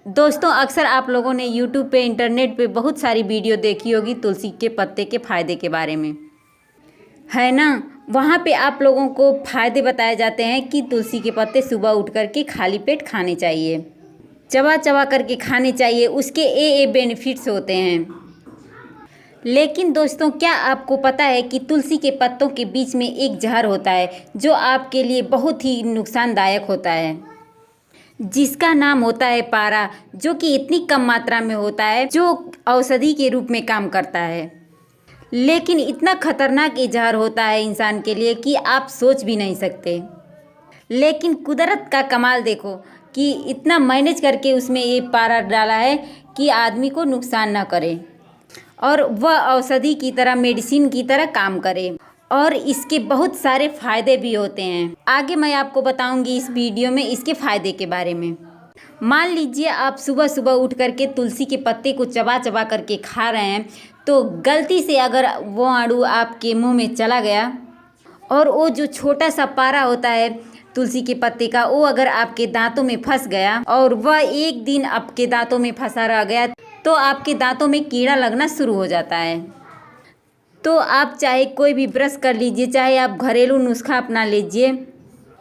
दोस्तों अक्सर आप लोगों ने YouTube पे इंटरनेट पे बहुत सारी वीडियो देखी होगी तुलसी के पत्ते के फ़ायदे के बारे में, है ना। वहाँ पे आप लोगों को फ़ायदे बताए जाते हैं कि तुलसी के पत्ते सुबह उठ कर के खाली पेट खाने चाहिए, चबा चबा करके खाने चाहिए, उसके ए बेनिफिट्स होते हैं। लेकिन दोस्तों क्या आपको पता है कि तुलसी के पत्तों के बीच में एक जहर होता है जो आपके लिए बहुत ही नुकसानदायक होता है, जिसका नाम होता है पारा, जो कि इतनी कम मात्रा में होता है जो औषधि के रूप में काम करता है। लेकिन इतना खतरनाक ये जहर होता है इंसान के लिए कि आप सोच भी नहीं सकते। लेकिन कुदरत का कमाल देखो कि इतना मैनेज करके उसमें ये पारा डाला है कि आदमी को नुकसान ना करे और वह औषधि की तरह, मेडिसिन की तरह काम करे, और इसके बहुत सारे फ़ायदे भी होते हैं। आगे मैं आपको बताऊंगी इस वीडियो में इसके फ़ायदे के बारे में। मान लीजिए आप सुबह सुबह उठ करके तुलसी के पत्ते को चबा चबा करके खा रहे हैं, तो गलती से अगर वो अणु आपके मुंह में चला गया और वो जो छोटा सा पारा होता है तुलसी के पत्ते का, वो अगर आपके दांतों में फंस गया और वह एक दिन आपके दांतों में फंसा रह गया, तो आपके दांतों में कीड़ा लगना शुरू हो जाता है। तो आप चाहे कोई भी ब्रश कर लीजिए, चाहे आप घरेलू नुस्खा अपना लीजिए,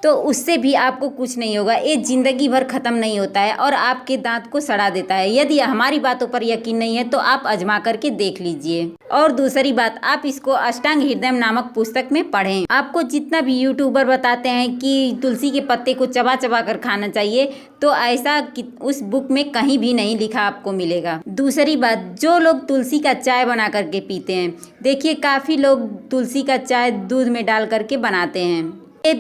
तो उससे भी आपको कुछ नहीं होगा। ये ज़िंदगी भर ख़त्म नहीं होता है और आपके दांत को सड़ा देता है। यदि हमारी बातों पर यकीन नहीं है तो आप आजमा करके देख लीजिए। और दूसरी बात, आप इसको अष्टांग हृदय नामक पुस्तक में पढ़ें। आपको जितना भी यूट्यूबर बताते हैं कि तुलसी के पत्ते को चबा चबा कर खाना चाहिए, तो ऐसा उस बुक में कहीं भी नहीं लिखा आपको मिलेगा। दूसरी बात, जो लोग तुलसी का चाय बना करके पीते हैं, देखिए काफ़ी लोग तुलसी का चाय दूध में डाल करके बनाते हैं। ये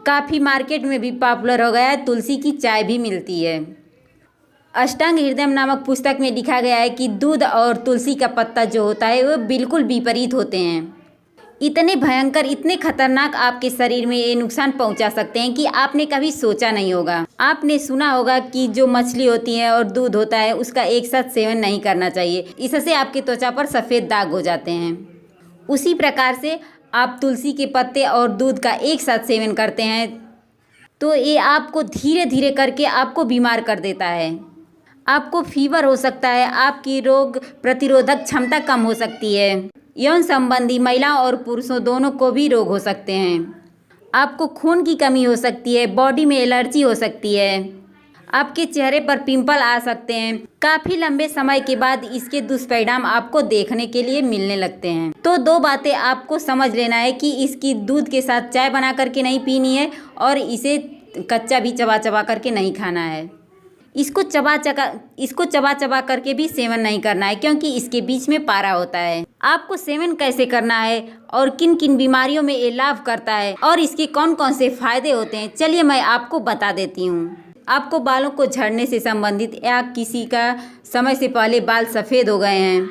काफ़ी मार्केट में भी पॉपुलर हो गया है, तुलसी की चाय भी मिलती है। अष्टांग हृदय नामक पुस्तक में लिखा गया है कि दूध और तुलसी का पत्ता जो होता है वो बिल्कुल विपरीत होते हैं। इतने भयंकर, इतने खतरनाक आपके शरीर में ये नुकसान पहुंचा सकते हैं कि आपने कभी सोचा नहीं होगा। आपने सुना होगा कि जो मछली होती है और दूध होता है उसका एक साथ सेवन नहीं करना चाहिए, इससे आपकी त्वचा पर सफ़ेद दाग हो जाते हैं। उसी प्रकार से आप तुलसी के पत्ते और दूध का एक साथ सेवन करते हैं तो ये आपको धीरे धीरे करके आपको बीमार कर देता है। आपको फीवर हो सकता है, आपकी रोग प्रतिरोधक क्षमता कम हो सकती है, यौन संबंधी महिलाओं और पुरुषों दोनों को भी रोग हो सकते हैं। आपको खून की कमी हो सकती है, बॉडी में एलर्जी हो सकती है, आपके चेहरे पर पिंपल आ सकते हैं। काफ़ी लंबे समय के बाद इसके दुष्परिणाम आपको देखने के लिए मिलने लगते हैं। तो दो बातें आपको समझ लेना है कि इसकी दूध के साथ चाय बना करके नहीं पीनी है और इसे कच्चा भी चबा चबा करके नहीं खाना है। इसको चबा चबा करके भी सेवन नहीं करना है, क्योंकि इसके बीच में पारा होता है। आपको सेवन कैसे करना है और किन किन बीमारियों में ये लाभ करता है और इसके कौन कौन से फ़ायदे होते हैं, चलिए मैं आपको बता देती हूँ। आपको बालों को झड़ने से संबंधित, या किसी का समय से पहले बाल सफ़ेद हो गए हैं,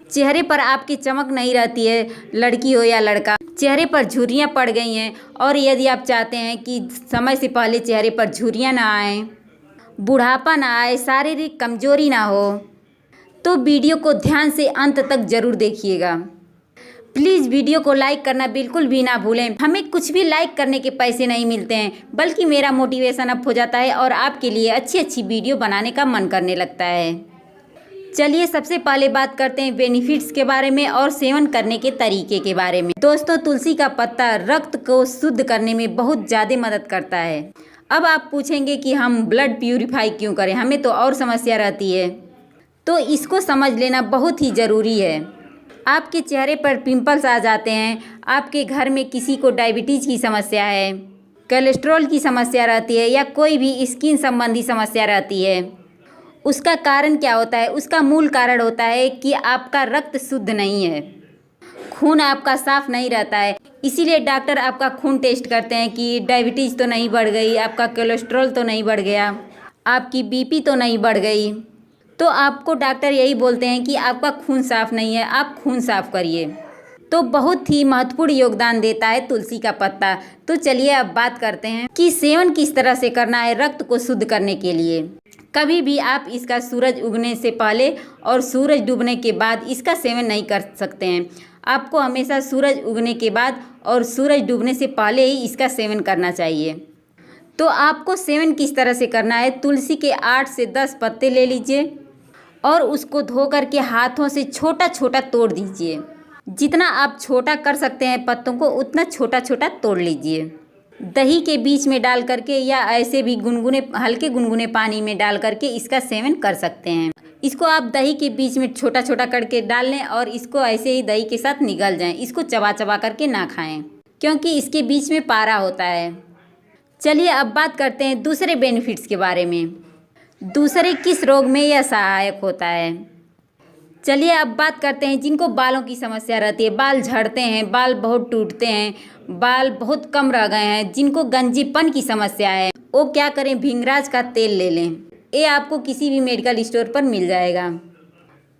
चेहरे पर आपकी चमक नहीं रहती है, लड़की हो या लड़का, चेहरे पर झुर्रियाँ पड़ गई हैं और यदि आप चाहते हैं कि समय से पहले चेहरे पर झुर्रियाँ ना आएँ, बुढ़ापा ना आए, शारीरिक कमजोरी ना हो, तो वीडियो को ध्यान से अंत तक ज़रूर देखिएगा। प्लीज़ वीडियो को लाइक करना बिल्कुल भी ना भूलें। हमें कुछ भी लाइक करने के पैसे नहीं मिलते हैं, बल्कि मेरा मोटिवेशन अप हो जाता है और आपके लिए अच्छी अच्छी वीडियो बनाने का मन करने लगता है। चलिए सबसे पहले बात करते हैं बेनिफिट्स के बारे में और सेवन करने के तरीके के बारे में। दोस्तों तुलसी का पत्ता रक्त को शुद्ध करने में बहुत ज़्यादा मदद करता है। अब आप पूछेंगे कि हम ब्लड प्यूरिफाई क्यों करें, हमें तो और समस्या रहती है। तो इसको समझ लेना बहुत ही ज़रूरी है। आपके चेहरे पर पिंपल्स आ जाते हैं, आपके घर में किसी को डायबिटीज़ की समस्या है, कोलेस्ट्रॉल की समस्या रहती है, या कोई भी स्किन संबंधी समस्या रहती है, उसका कारण क्या होता है? उसका मूल कारण होता है कि आपका रक्त शुद्ध नहीं है, खून आपका साफ नहीं रहता है। इसीलिए डॉक्टर आपका खून टेस्ट करते हैं कि डायबिटीज़ तो नहीं बढ़ गई, आपका कोलेस्ट्रॉल तो नहीं बढ़ गया, आपकी बीपी तो नहीं बढ़ गई। तो आपको डॉक्टर यही बोलते हैं कि आपका खून साफ़ नहीं है, आप खून साफ़ करिए। तो बहुत ही महत्वपूर्ण योगदान देता है तुलसी का पत्ता। तो चलिए अब बात करते हैं कि सेवन किस तरह से करना है रक्त को शुद्ध करने के लिए। कभी भी आप इसका सूरज उगने से पहले और सूरज डूबने के बाद इसका सेवन नहीं कर सकते हैं। आपको हमेशा सूरज उगने के बाद और सूरज डूबने से पहले ही इसका सेवन करना चाहिए। तो आपको सेवन किस तरह से करना है, तुलसी के 8 से 10 पत्ते ले लीजिए और उसको धो करके हाथों से छोटा छोटा तोड़ दीजिए। जितना आप छोटा कर सकते हैं पत्तों को उतना छोटा छोटा तोड़ लीजिए। दही के बीच में डाल करके या ऐसे भी हल्के गुनगुने पानी में डाल करके इसका सेवन कर सकते हैं। इसको आप दही के बीच में छोटा छोटा करके डाल लें और इसको ऐसे ही दही के साथ निगल जाएं। इसको चबा चबा करके ना खाएं क्योंकि इसके बीच में पारा होता है। चलिए अब बात करते हैं दूसरे बेनिफिट्स के बारे में। दूसरे किस रोग में यह सहायक होता है। चलिए अब बात करते हैं जिनको बालों की समस्या रहती है, बाल झड़ते हैं, बाल बहुत टूटते हैं, बाल बहुत कम रह गए हैं, जिनको गंजीपन की समस्या है, वो क्या करें, भृंगराज का तेल ले लें। ये आपको किसी भी मेडिकल स्टोर पर मिल जाएगा।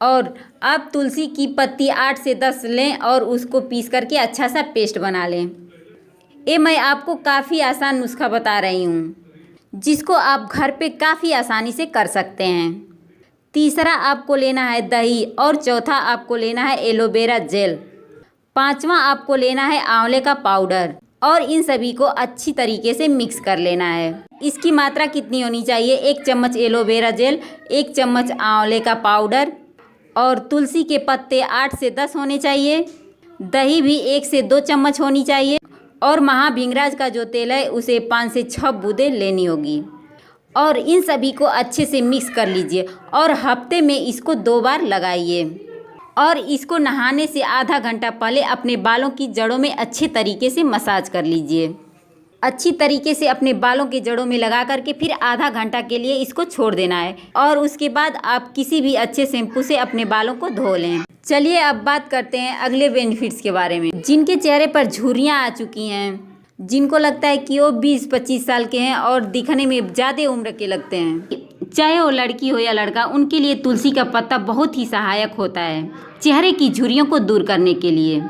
और आप तुलसी की पत्ती 8 से 10 लें और उसको पीस करके अच्छा सा पेस्ट बना लें। ये मैं आपको काफ़ी आसान नुस्खा बता रही हूँ जिसको आप घर पे काफ़ी आसानी से कर सकते हैं। तीसरा आपको लेना है दही और चौथा आपको लेना है एलोवेरा जेल। पांचवा आपको लेना है आंवले का पाउडर और इन सभी को अच्छी तरीके से मिक्स कर लेना है। इसकी मात्रा कितनी होनी चाहिए, 1 चम्मच एलोवेरा जेल, 1 चम्मच आंवले का पाउडर और तुलसी के पत्ते 8 से 10 होने चाहिए। दही भी 1 से 2 चम्मच होनी चाहिए और महाभृंगराज का जो तेल है उसे 5 से 6 बूंदें लेनी होगी। और इन सभी को अच्छे से मिक्स कर लीजिए और हफ्ते में इसको 2 बार लगाइए। और इसको नहाने से आधा घंटा पहले अपने बालों की जड़ों में अच्छे तरीके से मसाज कर लीजिए। अच्छी तरीके से अपने बालों के जड़ों में लगा करके फिर आधा घंटा के लिए इसको छोड़ देना है और उसके बाद आप किसी भी अच्छे शैम्पू से अपने बालों को धो लें। चलिए अब बात करते हैं अगले बेनिफिट्स के बारे में। जिनके चेहरे पर झुर्रियाँ आ चुकी हैं, जिनको लगता है कि वो 20-25 साल के हैं और दिखने में ज़्यादा उम्र के लगते हैं, चाहे वो लड़की हो या लड़का, उनके लिए तुलसी का पत्ता बहुत ही सहायक होता है चेहरे की झुर्रियों को दूर करने के लिए।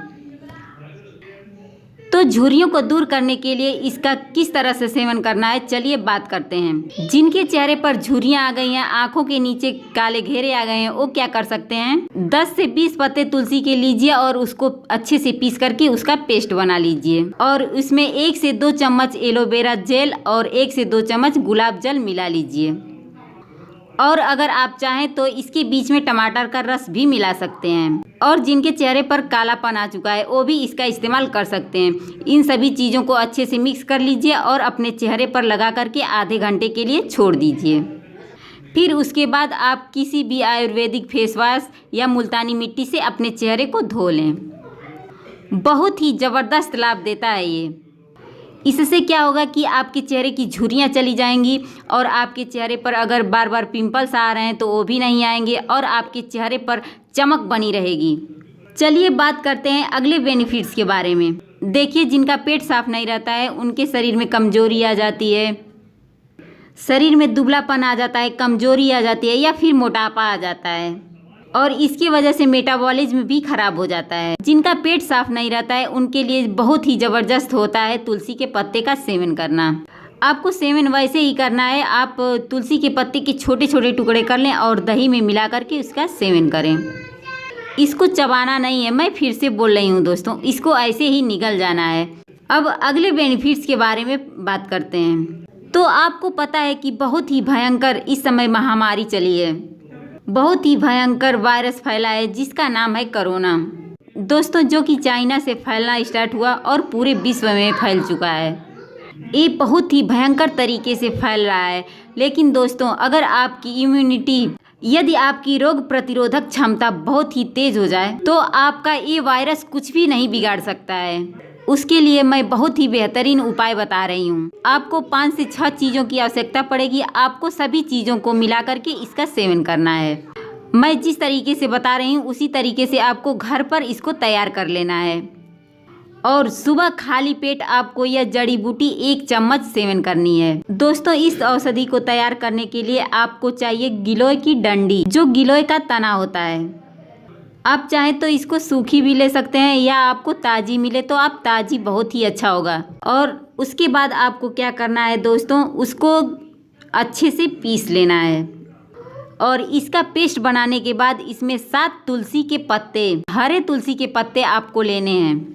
तो झुर्रियों को दूर करने के लिए इसका किस तरह से सेवन करना है, चलिए बात करते हैं। जिनके चेहरे पर झुर्रियाँ आ गई हैं, आंखों के नीचे काले घेरे आ गए हैं, वो क्या कर सकते हैं, 10 से 20 पत्ते तुलसी के लीजिए और उसको अच्छे से पीस करके उसका पेस्ट बना लीजिए और उसमें 1 से 2 चम्मच एलोवेरा जेल और 1 से 2 चम्मच गुलाब जल मिला लीजिए। और अगर आप चाहें तो इसके बीच में टमाटर का रस भी मिला सकते हैं। और जिनके चेहरे पर कालापन आ चुका है वो भी इसका इस्तेमाल कर सकते हैं। इन सभी चीज़ों को अच्छे से मिक्स कर लीजिए और अपने चेहरे पर लगा करके आधे घंटे के लिए छोड़ दीजिए। फिर उसके बाद आप किसी भी आयुर्वेदिक फेस वॉश या मुल्तानी मिट्टी से अपने चेहरे को धो लें। बहुत ही ज़बरदस्त लाभ देता है ये। इससे क्या होगा कि आपके चेहरे की झुर्रियाँ चली जाएंगी और आपके चेहरे पर अगर बार बार पिंपल्स आ रहे हैं तो वो भी नहीं आएंगे और आपके चेहरे पर चमक बनी रहेगी। चलिए बात करते हैं अगले बेनिफिट्स के बारे में। देखिए, जिनका पेट साफ नहीं रहता है उनके शरीर में कमजोरी आ जाती है, शरीर में दुबलापन आ जाता है, कमजोरी आ जाती है या फिर मोटापा आ जाता है और इसकी वजह से मेटाबॉलिज्म भी खराब हो जाता है। जिनका पेट साफ नहीं रहता है उनके लिए बहुत ही ज़बरदस्त होता है तुलसी के पत्ते का सेवन करना। आपको सेवन वैसे ही करना है, आप तुलसी के पत्ते के छोटे छोटे टुकड़े कर लें और दही में मिला करके उसका सेवन करें। इसको चबाना नहीं है, मैं फिर से बोल रही हूँ दोस्तों, इसको ऐसे ही निगल जाना है। अब अगले बेनिफिट्स के बारे में बात करते हैं। तो आपको पता है कि बहुत ही भयंकर इस समय महामारी चली है, बहुत ही भयंकर वायरस फैला है जिसका नाम है कोरोना। दोस्तों, जो कि चाइना से फैलना स्टार्ट हुआ और पूरे विश्व में फैल चुका है। ये बहुत ही भयंकर तरीके से फैल रहा है। लेकिन दोस्तों, अगर आपकी इम्यूनिटी, यदि आपकी रोग प्रतिरोधक क्षमता बहुत ही तेज हो जाए तो आपका ये वायरस कुछ भी नहीं बिगाड़ सकता है। उसके लिए मैं बहुत ही बेहतरीन उपाय बता रही हूँ। आपको 5 से 6 चीज़ों की आवश्यकता पड़ेगी। आपको सभी चीज़ों को मिला करके इसका सेवन करना है। मैं जिस तरीके से बता रही हूँ उसी तरीके से आपको घर पर इसको तैयार कर लेना है। और सुबह खाली पेट आपको यह जड़ी बूटी 1 चम्मच सेवन करनी है। दोस्तों, इस औषधि को तैयार करने के लिए आपको चाहिए गिलोय की डंडी, जो गिलोय का तना होता है। आप चाहें तो इसको सूखी भी ले सकते हैं या आपको ताज़ी मिले तो आप ताज़ी बहुत ही अच्छा होगा। और उसके बाद आपको क्या करना है दोस्तों, उसको अच्छे से पीस लेना है और इसका पेस्ट बनाने के बाद इसमें 7 तुलसी के पत्ते, हरे तुलसी के पत्ते आपको लेने हैं।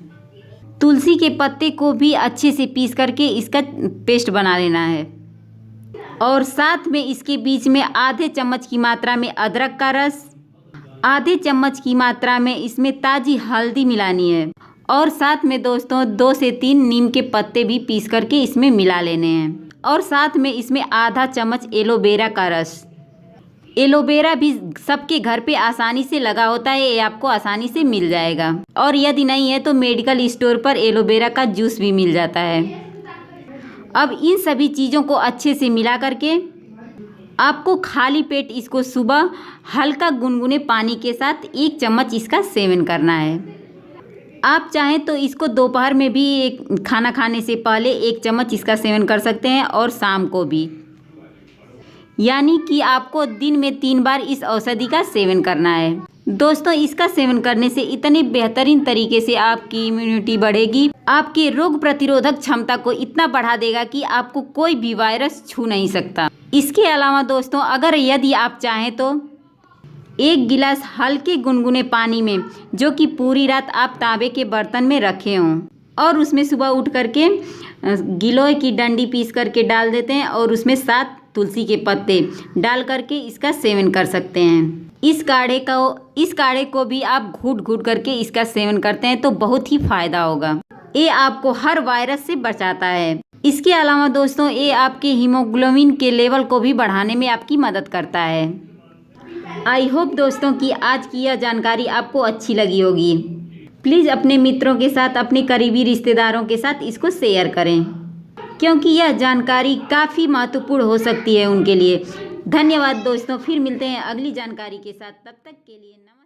तुलसी के पत्ते को भी अच्छे से पीस करके इसका पेस्ट बना लेना है और साथ में इसके बीच में आधे चम्मच की मात्रा में अदरक का रस, आधे चम्मच की मात्रा में इसमें ताज़ी हल्दी मिलानी है और साथ में दोस्तों 2 से 3 नीम के पत्ते भी पीस करके इसमें मिला लेने हैं और साथ में इसमें आधा चम्मच एलोवेरा का रस। एलोवेरा भी सबके घर पे आसानी से लगा होता है, ये आपको आसानी से मिल जाएगा और यदि नहीं है तो मेडिकल स्टोर पर एलोवेरा का जूस भी मिल जाता है। अब इन सभी चीज़ों को अच्छे से मिला करके आपको खाली पेट इसको सुबह हल्का गुनगुने पानी के साथ 1 चम्मच इसका सेवन करना है। आप चाहें तो इसको दोपहर में भी खाना खाने से पहले 1 चम्मच इसका सेवन कर सकते हैं और शाम को भी, यानी कि आपको दिन में 3 बार इस औषधि का सेवन करना है। दोस्तों इसका सेवन करने से इतने बेहतरीन तरीके से आपकी इम्यूनिटी बढ़ेगी, आपकी रोग प्रतिरोधक क्षमता को इतना बढ़ा देगा कि आपको कोई भी वायरस छू नहीं सकता। इसके अलावा दोस्तों अगर यदि आप चाहें तो 1 गिलास हल्के गुनगुने पानी में, जो कि पूरी रात आप तांबे के बर्तन में रखे हों, और उसमें सुबह उठ करके गिलोय की डंडी पीस करके डाल देते हैं और उसमें 7 तुलसी के पत्ते डाल करके इसका सेवन कर सकते हैं। इस काढ़े को भी आप घूट घूट करके इसका सेवन करते हैं तो बहुत ही फायदा होगा। ये आपको हर वायरस से बचाता है। इसके अलावा दोस्तों ये आपके हीमोग्लोबिन के लेवल को भी बढ़ाने में आपकी मदद करता है। आई होप दोस्तों कि आज की यह जानकारी आपको अच्छी लगी होगी। प्लीज़ अपने मित्रों के साथ, अपने करीबी रिश्तेदारों के साथ इसको शेयर करें, क्योंकि यह जानकारी काफ़ी महत्वपूर्ण हो सकती है उनके लिए। धन्यवाद दोस्तों, फिर मिलते हैं अगली जानकारी के साथ। तब तक के लिए नमस्कार।